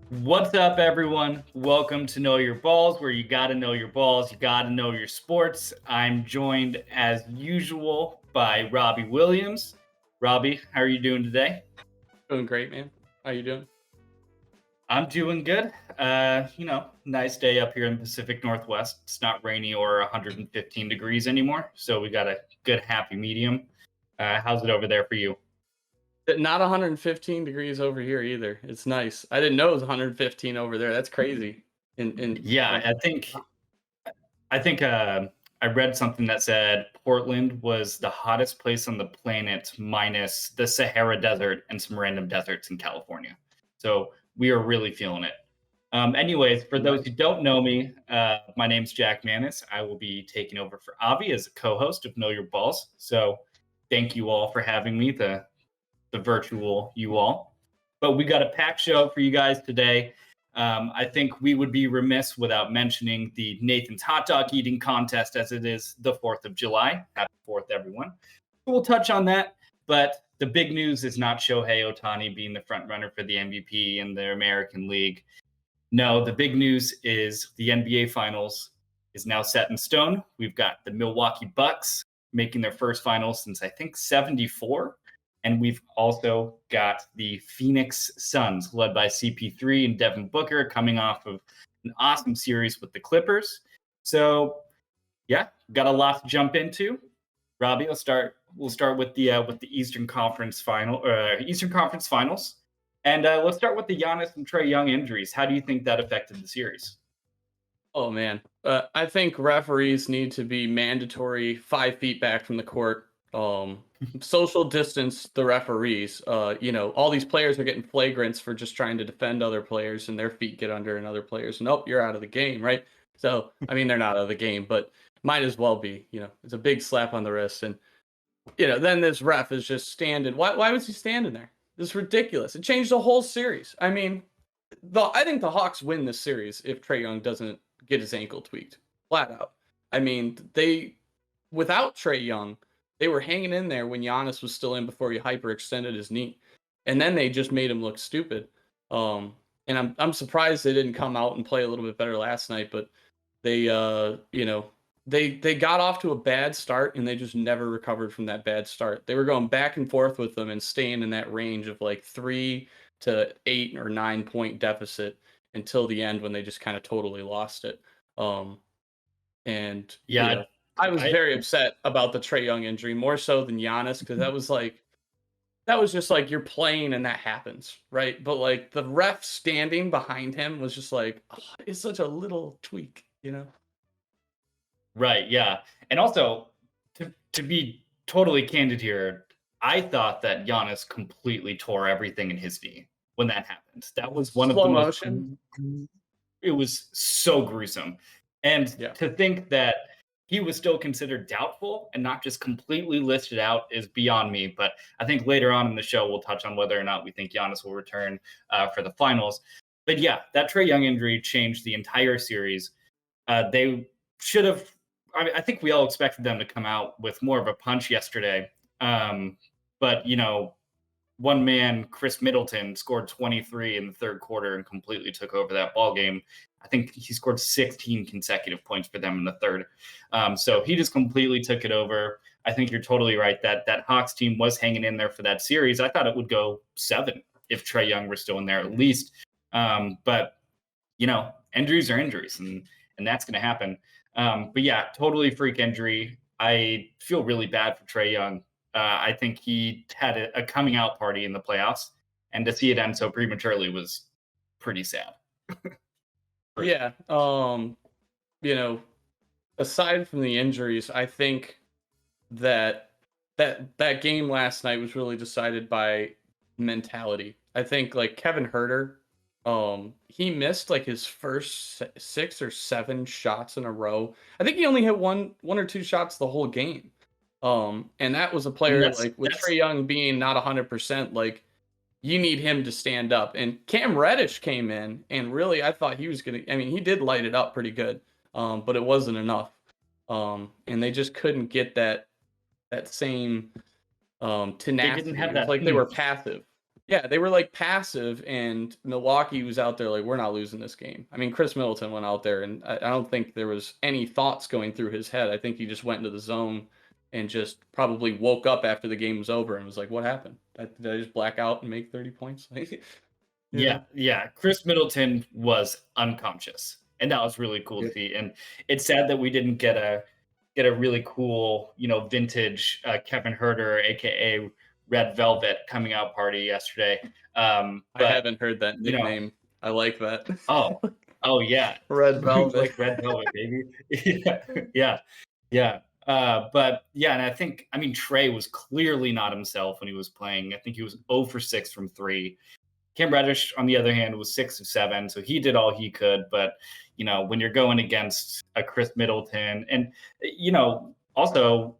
What's up, everyone? Welcome to Know Your Balls, where you got to know your balls, you got to know your sports. I'm joined, as usual, by Robbie Williams. Robbie, how are you doing today? Doing great, man. How you doing? I'm doing good. Nice day up here in the Pacific Northwest. It's not rainy or 115 degrees anymore, so we got a good happy medium. How's it over there for you? Not 115 degrees over here either. It's nice. I didn't know it was 115 over there. That's crazy. In Yeah, like, I think I read something that said Portland was the hottest place on the planet, minus the Sahara Desert and some random deserts in California. So we are really feeling it. Anyways, for those who nice. don't know me, my name's Jack Mannis. I will be taking over for Avi as a co-host of Know Your Balls. So thank you all for having me, the virtual you all. But we got a packed show for you guys today. I think we would be remiss without mentioning the Nathan's hot dog eating contest, as it is the 4th of July. Happy 4th, everyone. We'll touch on that, but the big news is not Shohei Ohtani being the front runner for the MVP in the American League. No, the big news is the NBA Finals is now set in stone. We've got the Milwaukee Bucks making their first finals since I think 74. And we've also got the Phoenix Suns, led by CP3 and Devin Booker, coming off of an awesome series with the Clippers. So, yeah, got a lot to jump into. Robbie, We'll start with the Eastern Conference Finals, and let's start with the Giannis and Trae Young injuries. How do you think that affected the series? Oh man. I think referees need to be mandatory 5 feet back from the court. Social distance the referees. All these players are getting flagrants for just trying to defend other players and their feet get under another player's. Nope, you're out of the game, right? So I mean they're not out of the game, but might as well be. It's a big slap on the wrist. And then this ref is just standing. Why was he standing there? This is ridiculous. It changed the whole series. I mean, I think the Hawks win this series if Trae Young doesn't get his ankle tweaked. Flat out. I mean, they without Trae Young, they were hanging in there when Giannis was still in before he hyperextended his knee. And then they just made him look stupid. And I'm surprised they didn't come out and play a little bit better last night, but they they got off to a bad start and they just never recovered from that bad start. They were going back and forth with them and staying in that range of like 3 to 8 or 9 point deficit until the end when they just kind of totally lost it. Um, and Yeah, I was I very upset about the Trae Young injury more so than Giannis because that was just like you're playing and that happens, right? But like the ref standing behind him was just like, oh, it's such a little tweak. right, yeah, and also to be totally candid here, I thought that Giannis completely tore everything in his knee when that happened. That was one of the Slow most. motion. It was so gruesome. And Yeah. to think that he was still considered doubtful and not just completely listed out is beyond me. But I think later on in the show, we'll touch on whether or not we think Giannis will return for the finals. But yeah, that Trae Young injury changed the entire series. They should have, I think we all expected them to come out with more of a punch yesterday. But, one man, Chris Middleton, scored 23 in the third quarter and completely took over that ball game. I think he scored 16 consecutive points for them in the third. So he just completely took it over. I think you're totally right that Hawks team was hanging in there for that series. I thought it would go 7 if Trae Young were still in there at least. But injuries are injuries, and that's going to happen. But yeah, totally freak injury. I feel really bad for Trae Young. I think he had a coming out party in the playoffs, and to see it end so prematurely was pretty sad. Yeah. You know, Aside from the injuries, I think that that game last night was really decided by mentality. I think like Kevin Herter, he missed like his first 6 or 7 shots in a row. I think he only hit one or two shots the whole game. And that was a And player that's like with that's Trey Young being not 100%, like you need him to stand up. And Cam Reddish came in, and really, I thought he was gonna. I mean, he did light it up pretty good, but it wasn't enough. And they just couldn't get that same they didn't tenacity. have It was that like they were passive. Yeah, they were like passive, and Milwaukee was out there like, we're not losing this game. I mean, Chris Middleton went out there, and I don't think there was any thoughts going through his head. I think he just went into the zone and just probably woke up after the game was over and was like, what happened? Did I just black out and make 30 points? You Yeah, know? yeah. Chris Middleton was unconscious, and that was really cool to Yeah. see. And it's sad that we didn't get a really cool, vintage Kevin Herter, aka Red Velvet, coming out party yesterday. I But haven't heard that you know, nickname. I like that. oh, oh yeah, Red Velvet. like Red Velvet, baby. Yeah, yeah, yeah. But yeah, and I mean, Trey was clearly not himself when he was playing. I think he was 0 for 6 from three. Cam Reddish, on the other hand, was 6 of 7, so he did all he could. But when you're going against a Chris Middleton, and also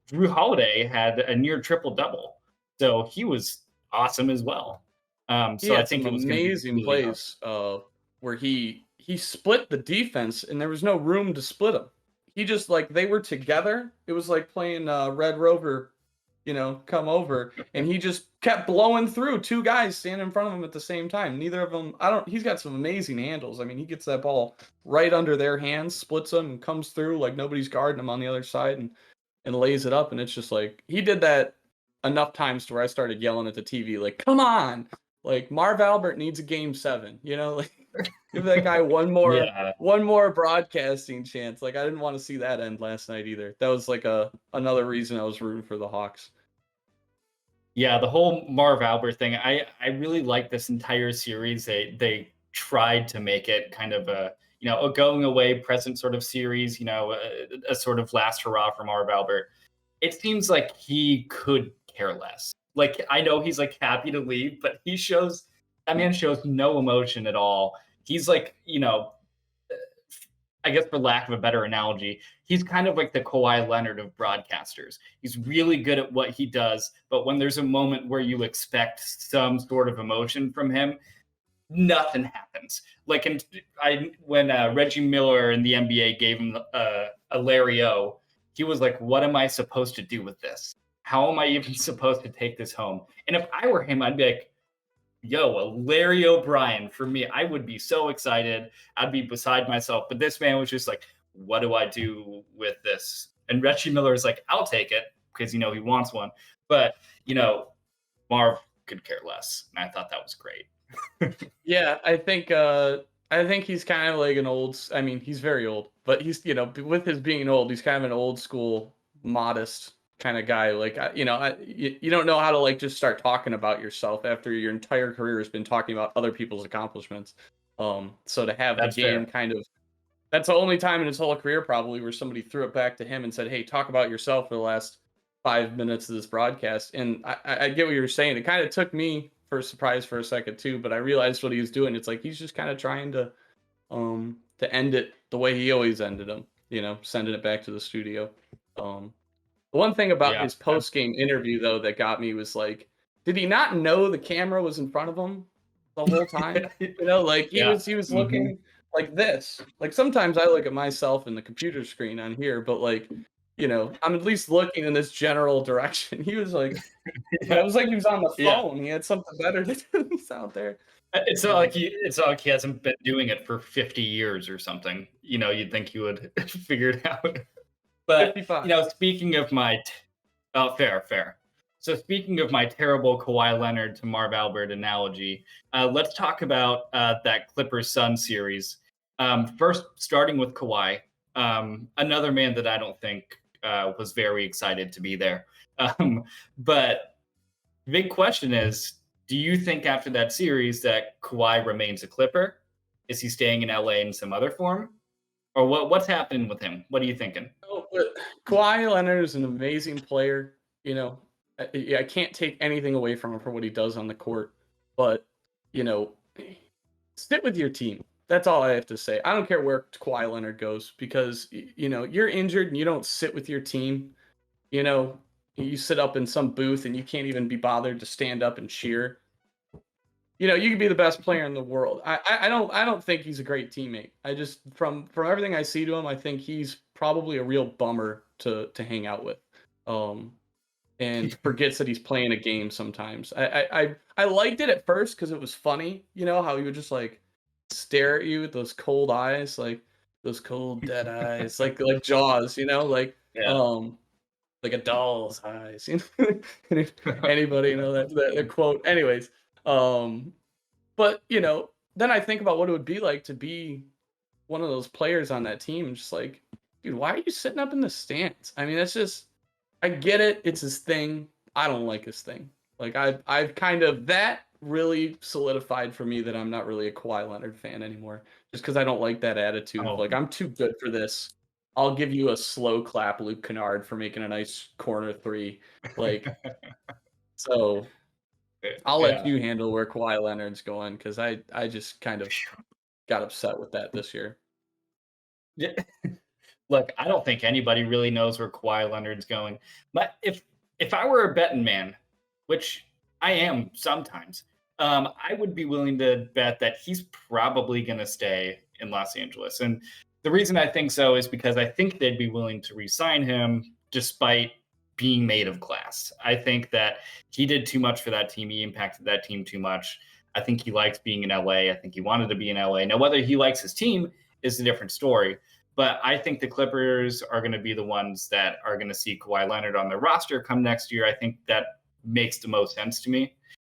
Drew Holiday had a near triple double, so he was awesome as well. He So I had some think it was going to be amazing really hard. plays where he split the defense and there was no room to split them. He just like they were together. It was like playing Red Rover, come over, and he just kept blowing through two guys standing in front of him at the same time. Neither of them. I don't. He's got some amazing handles. I mean, he gets that ball right under their hands, splits them, and comes through like nobody's guarding him on the other side, and lays it up. And it's just like he did that enough times to where I started yelling at the TV, like, "Come on!" Like Marv Albert needs a game 7, like give that guy Yeah, one more broadcasting chance. Like I didn't want to see that end last night either. That was like another reason I was rooting for the Hawks. yeah. The whole Marv Albert thing, I really like this entire series. They tried to make it kind of a going away present sort of series. A sort of last hurrah for Marv Albert. It seems like he could care less. Like I know he's like happy to leave, but that man shows no emotion at all. He's like, I guess for lack of a better analogy, he's kind of like the Kawhi Leonard of broadcasters. He's really good at what he does, but when there's a moment where you expect some sort of emotion from him, nothing happens. Like when Reggie Miller in the NBA gave him a Larry O, he was like, "What am I supposed to do with this? How am I even supposed to take this home?" And if I were him, I'd be like, "Yo, a Larry O'Brien for me, I would be so excited. I'd be beside myself." But this man was just like, "What do I do with this?" And Reggie Miller is like, "I'll take it," because he wants one. But Marv could care less, and I thought that was great. Yeah, I think he's kind of like I mean, he's very old, but he's, with his being old, he's kind of an old school, modest kind of guy. Like, you don't know how to like just start talking about yourself after your entire career has been talking about other people's accomplishments. So to have the That's game fair. that's the only time in his whole career probably where somebody threw it back to him and said, "Hey, talk about yourself for the last 5 minutes of this broadcast." And I get what you're saying. It kind of took me for a surprise for a second too, but I realized what he was doing. It's like he's just kind of trying to end it the way he always ended them, sending it back to the studio. The one thing about Yeah. his post game interview though that got me was like, did he not know the camera was in front of him the whole time? Like Yeah. he was Hmm. looking like this. Like sometimes I look at myself in the computer screen on here, but like, I'm at least looking in this general direction. He was like, it was like he was on the Yeah. phone. He had something better to do. He's out there. Um, It's not like he hasn't been doing it for 50 years or something. You'd think he would figure it out. But 55. speaking of oh, fair. So speaking of my terrible Kawhi Leonard to Marv Albert analogy, let's talk about that Clippers Sun series. First, starting with Kawhi, another man that I don't think was very excited to be there. But the big question is, do you think after that series that Kawhi remains a Clipper? Is he staying in LA in some other form? Or what's happening with him? What are you thinking? Oh, but Kawhi Leonard is an amazing player. I can't take anything away from him for what he does on the court. But, you know, sit with your team. That's all I have to say. I don't care where Kawhi Leonard goes because, you're injured and you don't sit with your team. You know, you sit up in some booth and you can't even be bothered to stand up and cheer. You could be the best player in the world. I don't think he's a great teammate. I just from everything I see to him, I think he's probably a real bummer to hang out with. Um and forgets that he's playing a game sometimes. I liked it at first because it was funny, how he would just like stare at you with those cold eyes, like those cold dead eyes, like Jaws, Yeah. like a doll's eyes. Anybody know that quote? Anyways, but then I think about what it would be like to be one of those players on that team, and just like, dude, why are you sitting up in the stands? I mean, that's just, I get it, it's his thing. I don't like his thing. Like I've kind of, that really solidified for me that I'm not really a Kawhi Leonard fan anymore, just because I don't like that attitude of Oh, like, I'm too good for this. I'll give you a slow clap, Luke Kennard, for making a nice corner three. Like, so I'll let yeah. you handle where Kawhi Leonard's going, because I just kind of got upset with that this year. Yeah. Look, I don't think anybody really knows where Kawhi Leonard's going. But if I were a betting man, which I am sometimes, I would be willing to bet that he's probably going to stay in Los Angeles. And the reason I think so is because I think they'd be willing to re-sign him despite being made of glass. I think that he did too much for that team. He impacted that team too much. I think he likes being in LA. I think he wanted to be in LA. Now, whether he likes his team is a different story. But I think the Clippers are going to be the ones that are going to see Kawhi Leonard on their roster come next year. I think that makes the most sense to me.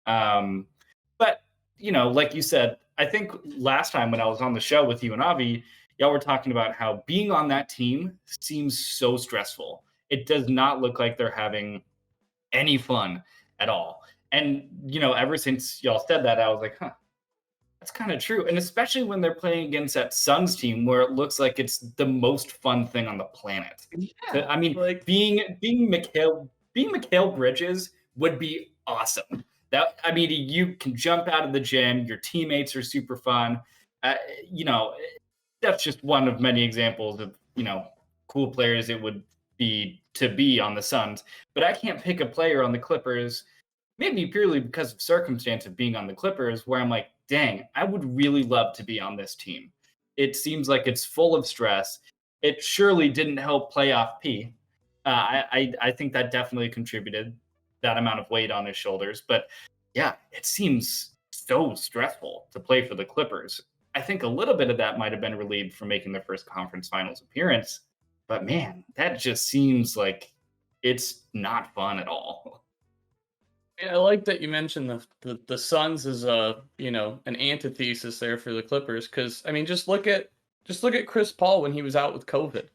But, like you said, I think last time when I was on the show with you and Avi, y'all were talking about how being on that team seems so stressful. It does not look like they're having any fun at all. And, ever since y'all said that, I was like, that's kind of true. And especially when they're playing against that Suns team where it looks like it's the most fun thing on the planet. Yeah, I mean, like, being Mikal Bridges would be awesome. You can jump out of the gym, your teammates are super fun. Uh, you know, that's just one of many examples of, cool players it would be to be on the Suns. But I can't pick a player on the Clippers, maybe purely because of circumstance of being on the Clippers, where I'm like, dang, I would really love to be on this team. It seems like it's full of stress. It surely didn't help playoff P. I think that definitely contributed that amount of weight on his shoulders. But yeah, it seems so stressful to play for the Clippers. I think a little bit of that might have been relieved from making their first conference finals appearance. But man, that just seems like it's not fun at all. I like that you mentioned the Suns as an antithesis there for the Clippers, because I mean, just look at Chris Paul when he was out with COVID.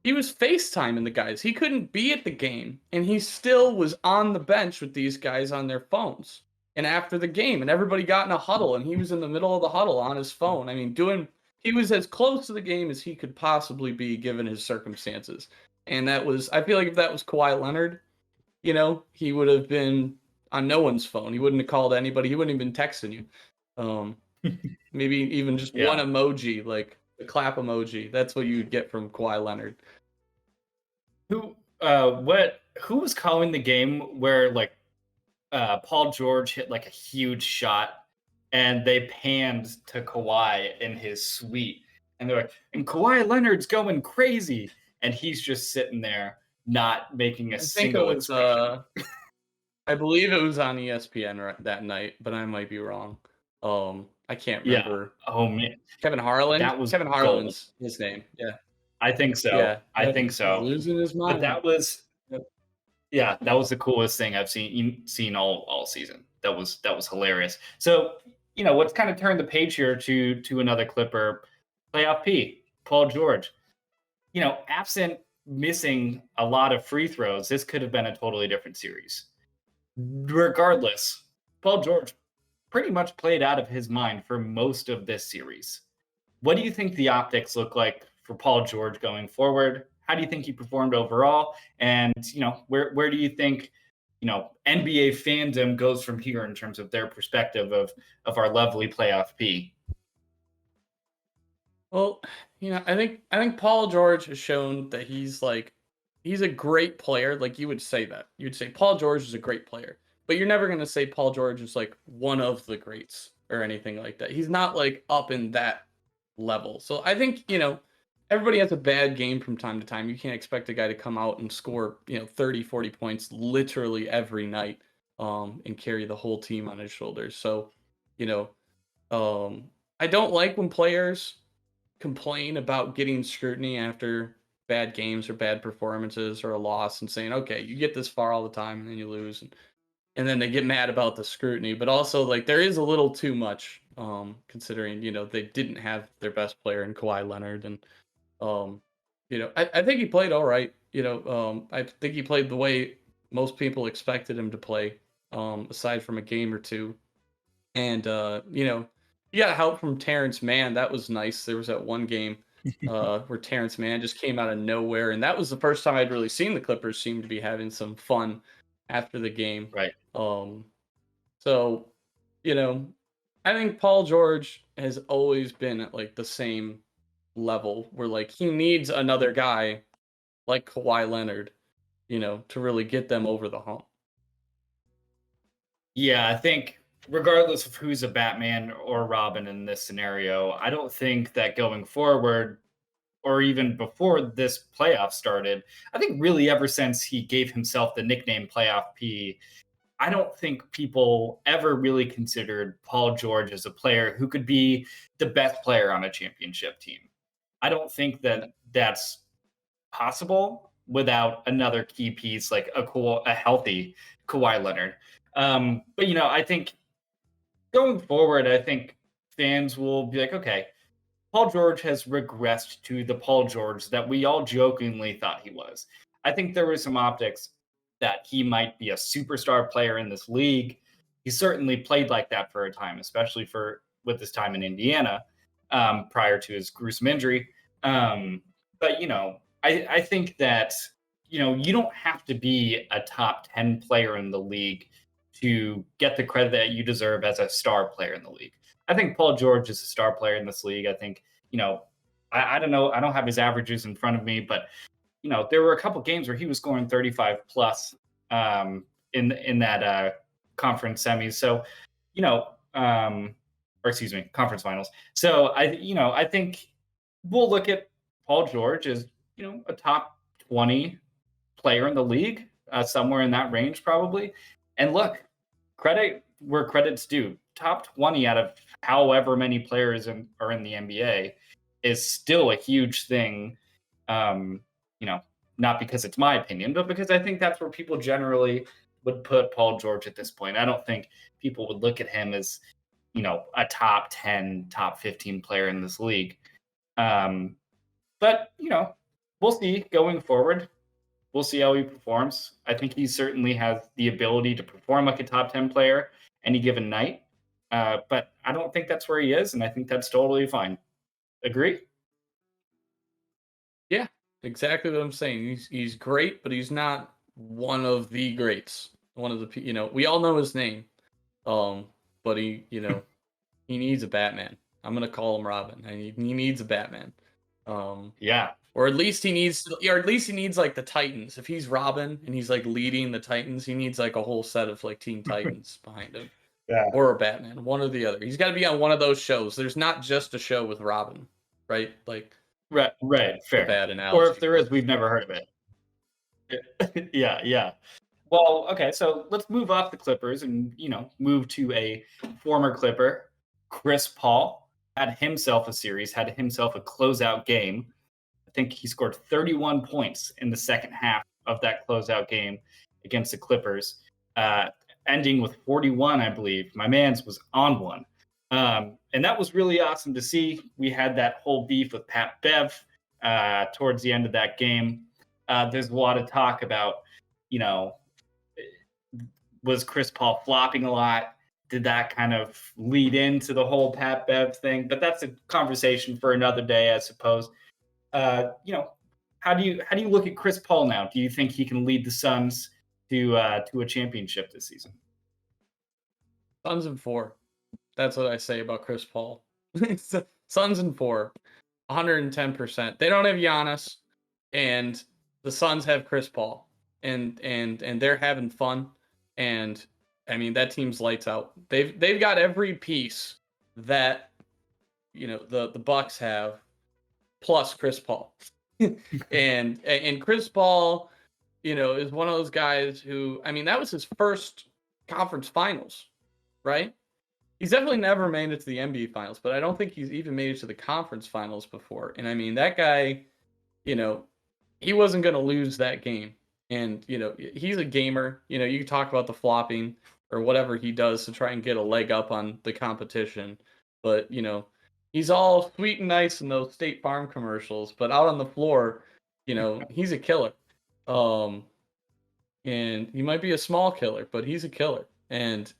He was FaceTiming the guys. He couldn't be at the game, and he still was on the bench with these guys on their phones. And after the game, and everybody got in a huddle, and he was in the middle of the huddle on his phone. I mean, he was as close to the game as he could possibly be given his circumstances. And I feel like if that was Kawhi Leonard, he would have been on no one's phone. He wouldn't have called anybody. He wouldn't have been texting you. Maybe even just one emoji, like the clap emoji. That's what you'd get from Kawhi Leonard. Who was calling the game where Paul George hit like a huge shot and they panned to Kawhi in his suite and they're like, and Kawhi Leonard's going crazy and he's just sitting there not making a single expression. I believe it was on ESPN that night, but I might be wrong. I can't remember. Yeah. Oh man, Kevin Harlan. That was Kevin Harlan's his name. Yeah. I think so. Yeah. I think so. Losing his mind. But that was, that was the coolest thing I've seen all season. That was hilarious. So what's kind of turned the page here to another Clipper, playoff P, Paul George. Absent missing a lot of free throws, this could have been a totally different series. Regardless, Paul George pretty much played out of his mind for most of this series. What do you think the optics look like for Paul George going forward? How do you think he performed overall? And, where do you think, NBA fandom goes from here in terms of their perspective of our lovely playoff P? Well, I think Paul George has shown that he's a great player. Like, you would say that. You would say Paul George is a great player. But you're never going to say Paul George is like one of the greats or anything like that. He's not like up in that level. So I think, everybody has a bad game from time to time. You can't expect a guy to come out and score, 30, 40 points literally every night, and carry the whole team on his shoulders. So, you know, I don't like when players complain about getting scrutiny after bad games or bad performances or a loss and saying, okay, you get this far all the time and then you lose. And then they get mad about the scrutiny, but also like there is a little too much, considering, they didn't have their best player in Kawhi Leonard. And, I think he played all right. I think he played the way most people expected him to play, aside from a game or two. And, he got help from Terrence Mann. That was nice. There was that one game where Terrence Mann just came out of nowhere. And that was the first time I'd really seen the Clippers seem to be having some fun after the game. Right. So, you know, I think Paul George has always been at like the same level where like he needs another guy like Kawhi Leonard, to really get them over the hump. Yeah, I think regardless of who's a Batman or Robin in this scenario, I don't think that going forward or even before this playoff started, I think really ever since he gave himself the nickname Playoff P, I don't think people ever really considered Paul George as a player who could be the best player on a championship team. I don't think that that's possible without another key piece like a healthy Kawhi Leonard. But I think going forward, I think fans will be like, okay, Paul George has regressed to the Paul George that we all jokingly thought he was. I think there was some optics that he might be a superstar player in this league. He certainly played like that for a time, especially with his time in Indiana, prior to his gruesome injury. But I think that you don't have to be a top 10 player in the league to get the credit that you deserve as a star player in the league. I think Paul George is a star player in this league. I think, I don't know. I don't have his averages in front of me, but, there were a couple games where he was scoring 35 plus in that conference semis. So, or excuse me, conference finals. So I think we'll look at Paul George as, a top 20 player in the league, somewhere in that range probably. And look, credit where credit's due. Top 20 out of however many players are in the NBA is still a huge thing. Not because it's my opinion, but because I think that's where people generally would put Paul George at this point. I don't think people would look at him as, a top 10, top 15 player in this league. But, we'll see going forward. We'll see how he performs. I think he certainly has the ability to perform like a top 10 player any given night. But I don't think that's where he is, and I think that's totally fine. Agree? Yeah, exactly what I'm saying. He's great, but he's not one of the greats. One of the we all know his name. But he needs a Batman. I'm gonna call him Robin. He needs a Batman. Yeah. Or at least he needs like the Titans. If he's Robin and he's like leading the Titans, he needs like a whole set of like Teen Titans behind him. Yeah. Or a Batman, one or the other. He's got to be on one of those shows. There's not just a show with Robin, right? Like, right, fair. Bad analogy. Or if there is, we've never heard of it. Yeah. Well, okay, so let's move off the Clippers and move to a former Clipper, Chris Paul. Had himself a closeout game. I think he scored 31 points in the second half of that closeout game against the Clippers, ending with 41, I believe. My man's was on one. And that was really awesome to see. We had that whole beef with Pat Bev towards the end of that game. There's a lot of talk about, was Chris Paul flopping a lot? Did that kind of lead into the whole Pat Bev thing? But that's a conversation for another day, I suppose. How do you look at Chris Paul now? Do you think he can lead the Suns to a championship this season? Suns in 4. That's what I say about Chris Paul. Suns in 4, 110%. They don't have Giannis, and the Suns have Chris Paul, and they're having fun. And I mean, that team's lights out. They've got every piece that the Bucks have plus Chris Paul. and Chris Paul, is one of those guys who, I mean, that was his first conference finals, right? He's definitely never made it to the NBA finals, but I don't think he's even made it to the conference finals before. And I mean, that guy, he wasn't going to lose that game. And, he's a gamer. You can talk about the flopping or whatever he does to try and get a leg up on the competition. But, he's all sweet and nice in those State Farm commercials. But out on the floor, he's a killer. And he might be a small killer, but he's a killer. And,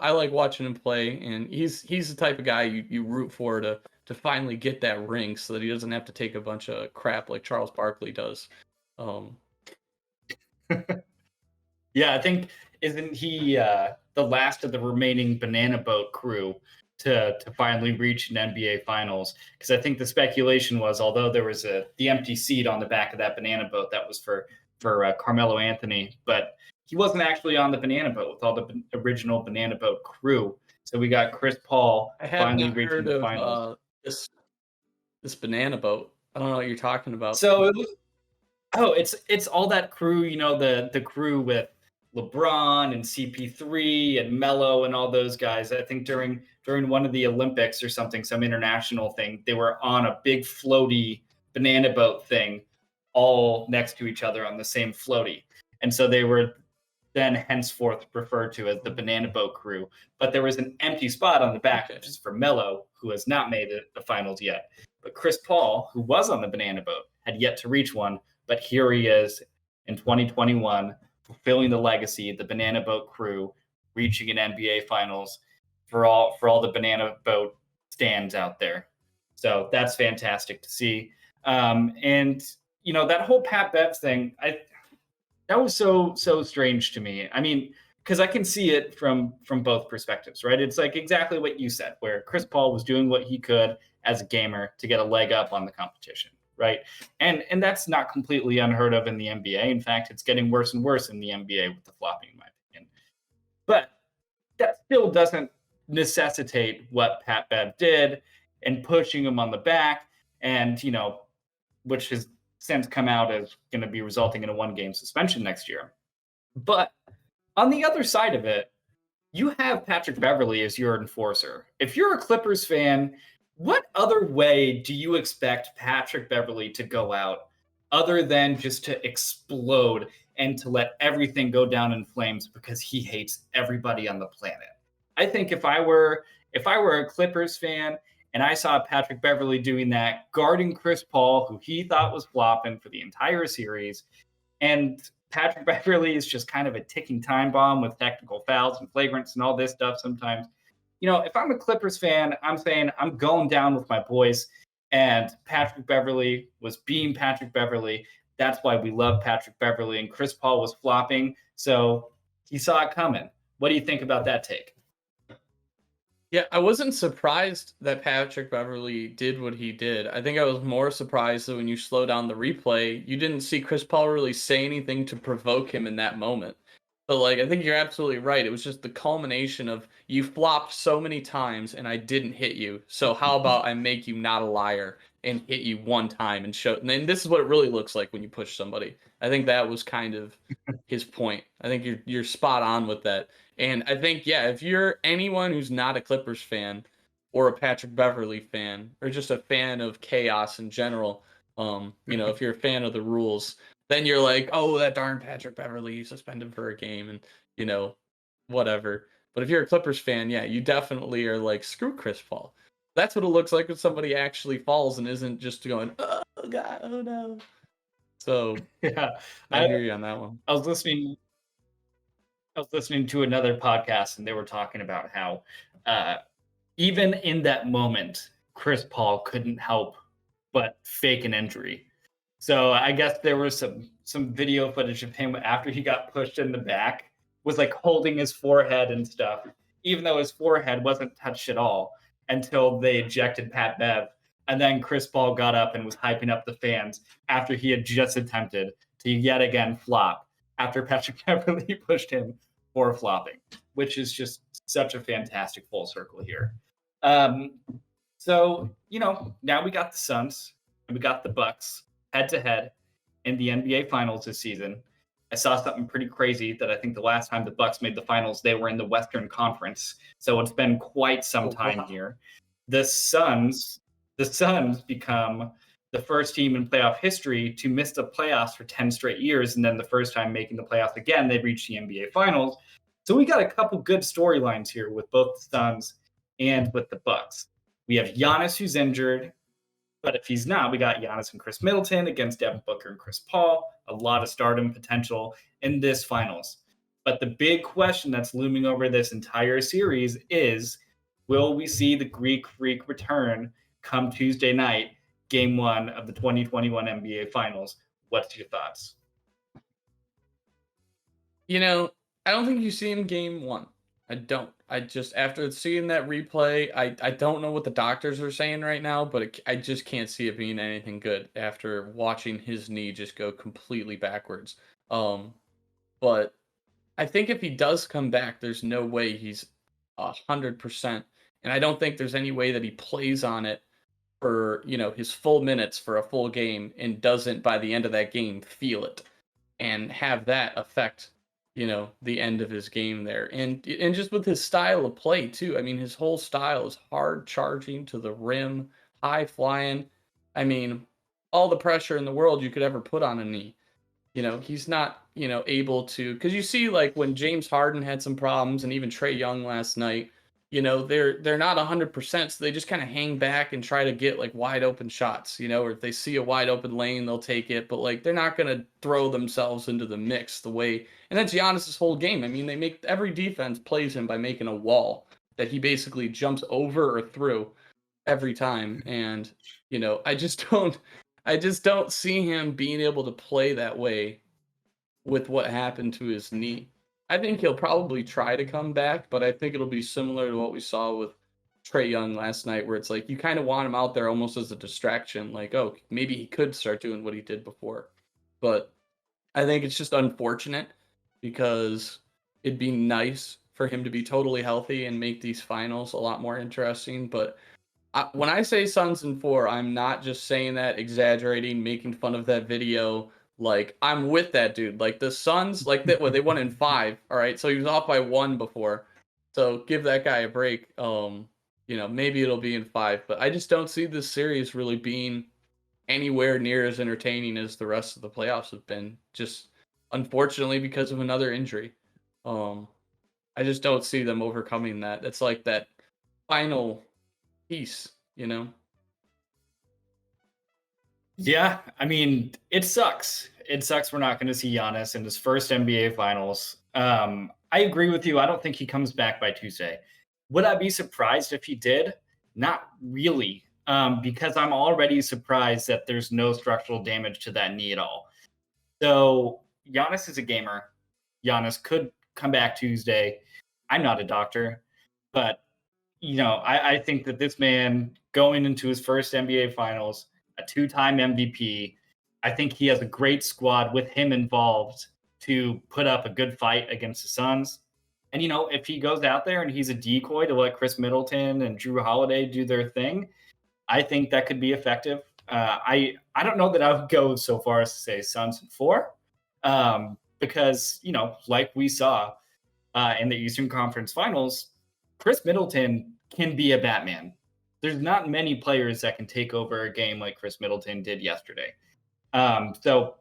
I like watching him play. And he's the type of guy you root for to finally get that ring so that he doesn't have to take a bunch of crap like Charles Barkley does. Yeah, I think, isn't he the last of the remaining banana boat crew to finally reach an NBA Finals? Because I think the speculation was, although there was the empty seat on the back of that banana boat that was for Carmelo Anthony, but he wasn't actually on the banana boat with all the original banana boat crew. So we got Chris Paul finally reaching the finals. This banana boat. I don't know what you're talking about. So it was, it's all that crew, the crew with LeBron and CP3 and Melo and all those guys. I think during one of the Olympics or something, some international thing, they were on a big floaty banana boat thing, all next to each other on the same floaty. And so they were then henceforth referred to as the banana boat crew. But there was an empty spot on the back, which is for Melo, who has not made it the finals yet. But Chris Paul, who was on the banana boat, had yet to reach one. But here he is in 2021, fulfilling the legacy, the banana boat crew, reaching an NBA Finals for all the banana boat stands out there. So that's fantastic to see. And that whole Pat Bev thing, that was so strange to me. I mean, because I can see it from both perspectives, right? It's like exactly what you said, where Chris Paul was doing what he could as a gamer to get a leg up on the competition, right? And that's not completely unheard of in the NBA. In fact, it's getting worse and worse in the NBA with the flopping, in my opinion. But that still doesn't necessitate what Pat Bev did and pushing him on the back, and which has since come out as going to be resulting in a 1-game suspension next year. But on the other side of it, you have Patrick Beverley as your enforcer. If you're a Clippers fan, what other way do you expect Patrick Beverley to go out other than just to explode and to let everything go down in flames because he hates everybody on the planet? I think if I were a Clippers fan and I saw Patrick Beverley doing that, guarding Chris Paul, who he thought was flopping for the entire series, and Patrick Beverley is just kind of a ticking time bomb with technical fouls and flagrants and all this stuff sometimes. If I'm a Clippers fan, I'm saying I'm going down with my boys, and Patrick Beverley was being Patrick Beverley. That's why we love Patrick Beverley, and Chris Paul was flopping, so he saw it coming. What do you think about that take? Yeah, I wasn't surprised that Patrick Beverley did what he did. I think I was more surprised that when you slow down the replay, you didn't see Chris Paul really say anything to provoke him in that moment. But I think you're absolutely right. It was just the culmination of you flopped so many times and I didn't hit you. So how about I make you not a liar and hit you one time and show. And then this is what it really looks like when you push somebody. I think that was kind of his point. I think you're spot on with that. And I think, yeah, if you're anyone who's not a Clippers fan or a Patrick Beverley fan or just a fan of chaos in general, if you're a fan of the rules, then you're like, oh, that darn Patrick Beverley, you suspend him for a game and, whatever. But if you're a Clippers fan, yeah, you definitely are like, screw Chris Paul. That's what it looks like when somebody actually falls and isn't just going, oh, God, oh, no. So, yeah, I hear you on that one. I was listening to another podcast, and they were talking about how even in that moment, Chris Paul couldn't help but fake an injury. So I guess there was some video footage of him after he got pushed in the back, was like holding his forehead and stuff, even though his forehead wasn't touched at all until they ejected Pat Bev. And then Chris Paul got up and was hyping up the fans after he had just attempted to yet again flop after Patrick Beverley pushed him for flopping, which is just such a fantastic full circle here. So, now we got the Suns. and we got the Bucks head to head in the NBA Finals this season. I saw something pretty crazy that I think the last time the Bucks made the finals, they were in the Western Conference. So it's been quite some Oh, time wow. here. The Suns, the Suns become the first team in playoff history to miss the playoffs for 10 straight years. And then the first time making the playoffs again, they reached the NBA Finals. So we got a couple good storylines here with both the Suns and with the Bucks. We have Giannis who's injured, but if he's not, we got Giannis and Chris Middleton against Devin Booker and Chris Paul. A lot of stardom potential in this finals. But the big question that's looming over this entire series is, will we see the Greek Freak return come Tuesday night, game one of the 2021 NBA Finals? What's your thoughts? You know, I don't think you see him game one. I don't. I just, after seeing that replay, I don't know what the doctors are saying right now, but I just can't see it being anything good after watching his knee just go completely backwards. But I think if he does come back, there's no way he's 100%, and I don't think there's any way that he plays on it for, his full minutes for a full game and doesn't by the end of that game feel it and have that affect, the end of his game there. And just with his style of play too. I mean, his whole style is hard charging to the rim, high flying. I mean, all the pressure in the world you could ever put on a knee. He's not, able to, because you see, like, when James Harden had some problems and even Trae Young last night, they're not 100%, so they just kind of hang back and try to get like wide open shots, or if they see a wide open lane, they'll take it, but like they're not going to throw themselves into the mix the way, and that's Giannis's whole game. I mean, they make every defense plays him by making a wall that he basically jumps over or through every time, and I just don't see him being able to play that way with what happened to his knee. I think he'll probably try to come back, but I think it'll be similar to what we saw with Trae Young last night, where it's like you kind of want him out there almost as a distraction, like, oh, maybe he could start doing what he did before. But I think it's just unfortunate because it'd be nice for him to be totally healthy and make these finals a lot more interesting. But when I say Suns in four, I'm not just saying that, exaggerating, making fun of that video. Like, I'm with that dude. Like, the Suns, like, they won in five. All right, so he was off by one before. So give that guy a break. Maybe it'll be in five, but I just don't see this series really being anywhere near as entertaining as the rest of the playoffs have been. Just unfortunately because of another injury. I just don't see them overcoming that. It's like that final piece. Yeah, I mean, it sucks. It sucks we're not going to see Giannis in his first NBA Finals. I agree with you. I don't think he comes back by Tuesday. Would I be surprised if he did? Not really, because I'm already surprised that there's no structural damage to that knee at all. So Giannis is a gamer. Giannis could come back Tuesday. I'm not a doctor, but I think that this man going into his first NBA Finals, a two-time MVP, I think he has a great squad with him involved to put up a good fight against the Suns. And if he goes out there and he's a decoy to let Chris Middleton and Drew Holiday do their thing, I think that could be effective. I don't know that I would go so far as to say Suns in four, because like we saw in the Eastern Conference Finals, Chris Middleton can be a Batman. There's not many players that can take over a game like Chris Middleton did yesterday. So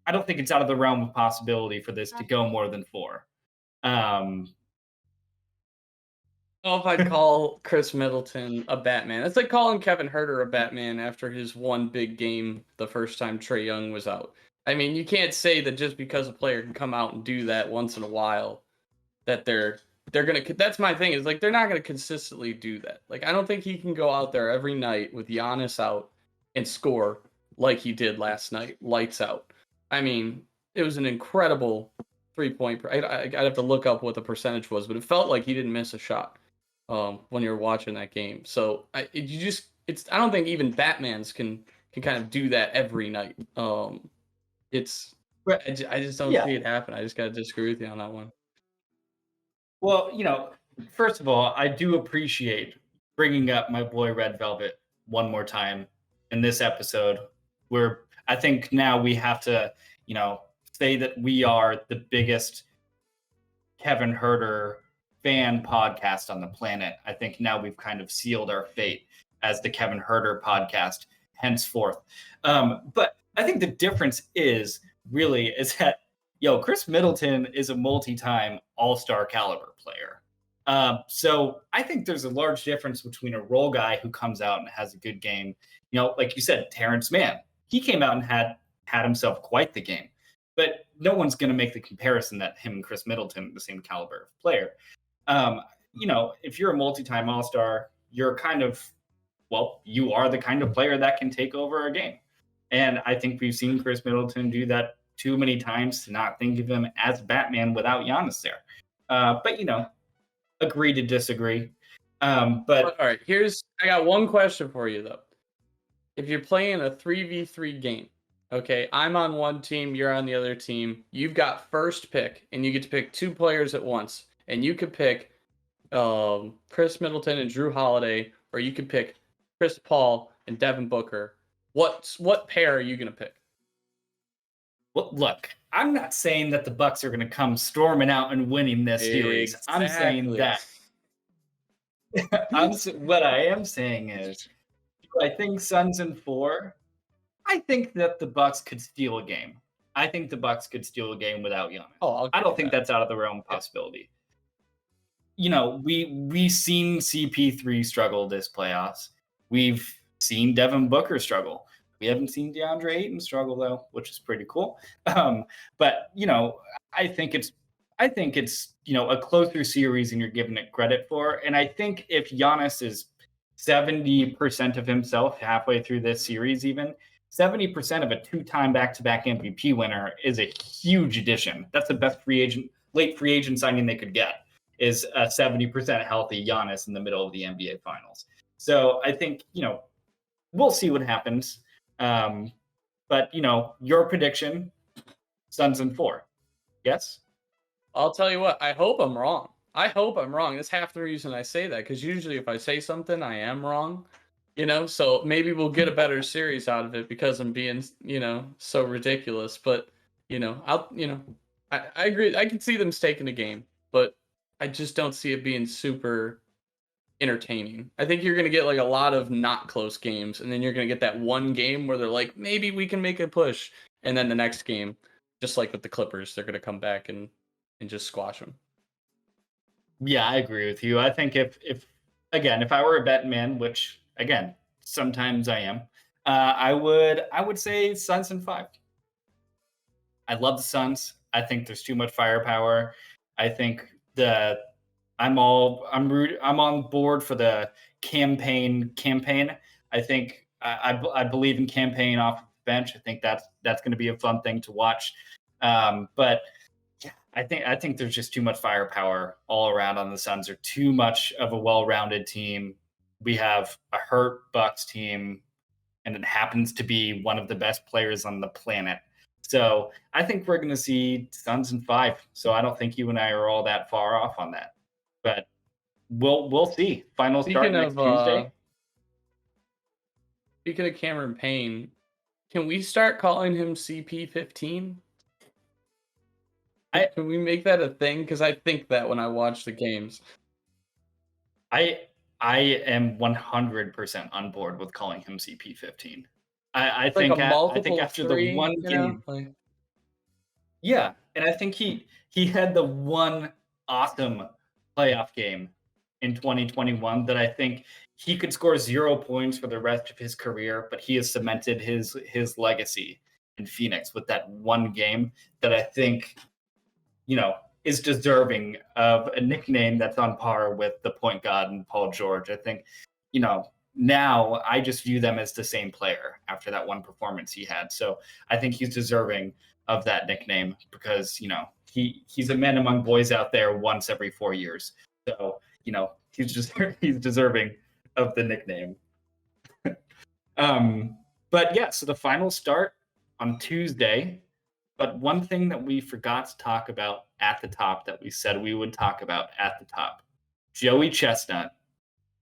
I don't think it's out of the realm of possibility for this to go more than four. Oh, if I'd call Chris Middleton a Batman. It's like calling Kevin Herter a Batman after his one big game the first time Trae Young was out. I mean, you can't say that just because a player can come out and do that once in a while that they're gonna. That's my thing. Is like they're not gonna consistently do that. Like, I don't think he can go out there every night with Giannis out and score like he did last night, lights out. I mean, it was an incredible 3-point. I'd have to look up what the percentage was, but it felt like he didn't miss a shot when you're watching that game. So I don't think even Batmans can kind of do that every night. It's I just don't Yeah. see it happen. I just got to disagree with you on that one. Well, first of all, I do appreciate bringing up my boy Red Velvet one more time in this episode. I think now we have to, say that we are the biggest Kevin Herter fan podcast on the planet. I think now we've kind of sealed our fate as the Kevin Herter podcast henceforth. But I think the difference is that, Chris Middleton is a multi-time all-star caliber player. So I think there's a large difference between a role guy who comes out and has a good game. Like you said, Terrence Mann, he came out and had himself quite the game. But no one's going to make the comparison that him and Chris Middleton are the same caliber of player. If you're a multi-time all-star, you're you are the kind of player that can take over a game. And I think we've seen Chris Middleton do that too many times to not think of him as Batman without Giannis there. But agree to disagree. But all right, I got one question for you though. If you're playing a 3v3 game, okay, I'm on one team, you're on the other team. You've got first pick, and you get to pick two players at once. And you could pick Chris Middleton and Drew Holiday, or you could pick Chris Paul and Devin Booker. What pair are you going to pick? Well, look, I'm not saying that the Bucks are going to come storming out and winning this series. I'm saying that. What I am saying is, I think Suns in 4. I think that the Bucks could steal a game. I think the Bucks could steal a game without Giannis. I don't think that's out of the realm of possibility. We've seen CP3 struggle this playoffs. We've seen Devin Booker struggle. We haven't seen DeAndre Ayton struggle though, which is pretty cool. But I think it's a closer series than you're giving it credit for. And I think if Giannis is 70% of himself halfway through this series, even 70% of a 2-time back-to-back MVP winner is a huge addition. That's the best late free agent signing they could get, is a 70% healthy Giannis in the middle of the NBA Finals. So I think, we'll see what happens. But, your prediction, Suns in 4. Yes? I'll tell you what, I hope I'm wrong. That's half the reason I say that, because usually if I say something, I am wrong. So maybe we'll get a better series out of it because I'm being, so ridiculous. But, I agree. I can see them staking a game, but I just don't see it being super entertaining. I think you're going to get like a lot of not close games, and then you're going to get that one game where they're like, maybe we can make a push. And then the next game, just like with the Clippers, they're going to come back and just squash them. Yeah, I agree with you. I think if I were a betting man, which again, sometimes I am, I would say Suns in 5. I love the Suns. I think there's too much firepower. I think I'm on board for the campaign. I think I believe in campaign off the bench. I think that's going to be a fun thing to watch. But I think there's just too much firepower all around on the Suns. Are too much of a well-rounded team. We have a hurt Bucks team, and it happens to be one of the best players on the planet. So I think we're going to see Suns in 5. So I don't think you and I are all that far off on that. But we'll see. Final start next Tuesday. Speaking of Cameron Payne, can we start calling him CP15? Can we make that a thing? Because I think that when I watch the games. I am 100% on board with calling him CP15. I think after the one game. Yeah, and I think he had the one awesome playoff game in 2021 that I think he could score 0 points for the rest of his career, but he has cemented his legacy in Phoenix with that one game that I think is deserving of a nickname that's on par with the point guard and Paul George. I think, now I just view them as the same player after that one performance he had. So I think he's deserving of that nickname because, he's a man among boys out there once every 4 years. So, he's deserving of the nickname. But yeah, so the finals start on Tuesday. But one thing that we forgot to talk about at the top that we said we would talk about at the top, Joey Chestnut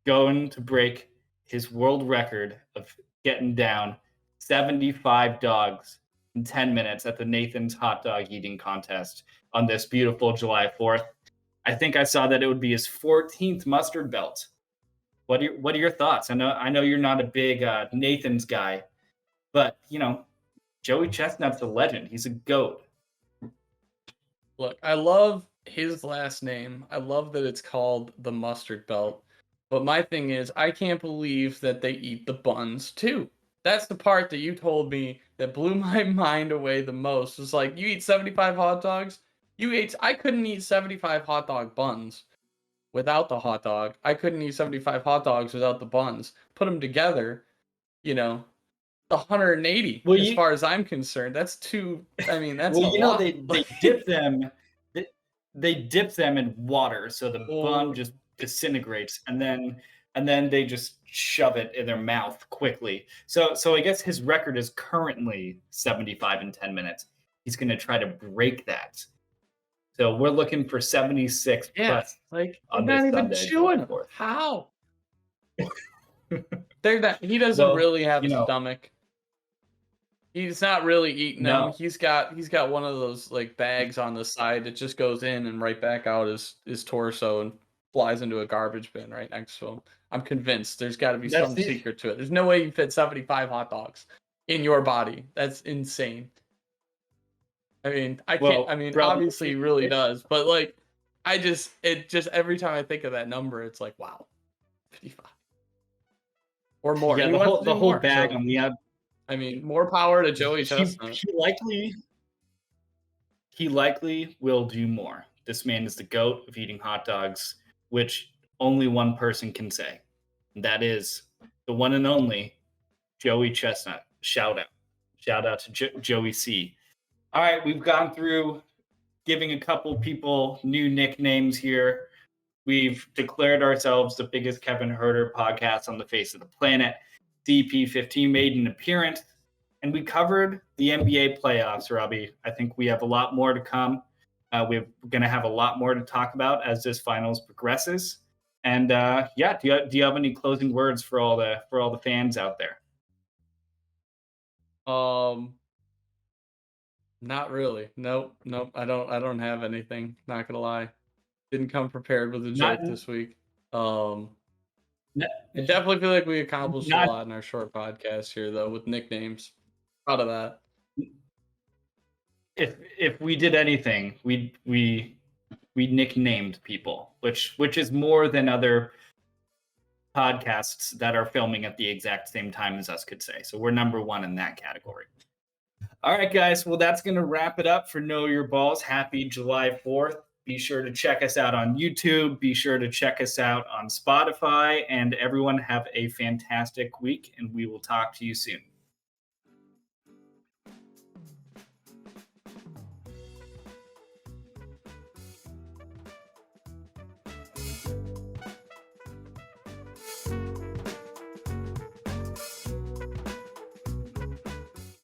going to break his world record of getting down 75 dogs in 10 minutes at the Nathan's hot dog eating contest on this beautiful July 4th. I think I saw that it would be his 14th mustard belt. What are your thoughts? I know you're not a big Nathan's guy, but Joey Chestnut's a legend. He's a GOAT. Look, I love his last name. I love that it's called the mustard belt. But my thing is, I can't believe that they eat the buns too. That's the part that you told me that blew my mind away the most. It's like, you eat 75 hot dogs? I couldn't eat 75 hot dog buns without the hot dog. I couldn't eat 75 hot dogs without the buns. Put them together, 180 as far as I'm concerned. That's too. I mean, that's a lot. They dip them. They dip them in water, so the bun just disintegrates, and then they just shove it in their mouth quickly. So I guess his record is currently 75 in 10 minutes. He's going to try to break that. So we're looking for 76 plus. Like, I'm not even chewing. How? He doesn't really have a stomach. He's not really eating them. He's got one of those like bags on the side that just goes in and right back out his torso and flies into a garbage bin right next to him. I'm convinced there's got to be some secret to it. There's no way you fit 75 hot dogs in your body. That's insane. I mean, I can't. I mean, obviously he really does, but like, it just every time I think of that number, it's like, wow, 55 or more. Yeah, the whole bag, and we have. I mean, more power to Joey Chestnut. He likely will do more. This man is the GOAT of eating hot dogs, which only one person can say. And that is the one and only Joey Chestnut. Shout out to Joey C. All right, we've gone through giving a couple people new nicknames here. We've declared ourselves the biggest Kevin Herter podcast on the face of the planet. CP15 made an appearance, and we covered the NBA playoffs, Robbie. I think we have a lot more to come. We're going to have a lot more to talk about as this finals progresses. And do you have any closing words for all the fans out there? Not really. Nope. I don't have anything. Not gonna lie. Didn't come prepared with a joke this week. I definitely feel like we accomplished a lot in our short podcast here, though, with nicknames. Proud of that. If we did anything, we nicknamed people, which is more than other podcasts that are filming at the exact same time as us could say. So we're number one in that category. All right, guys. Well, that's going to wrap it up for Know Your Balls. Happy July 4th. Be sure to check us out on YouTube. Be sure to check us out on Spotify. And everyone have a fantastic week, and we will talk to you soon.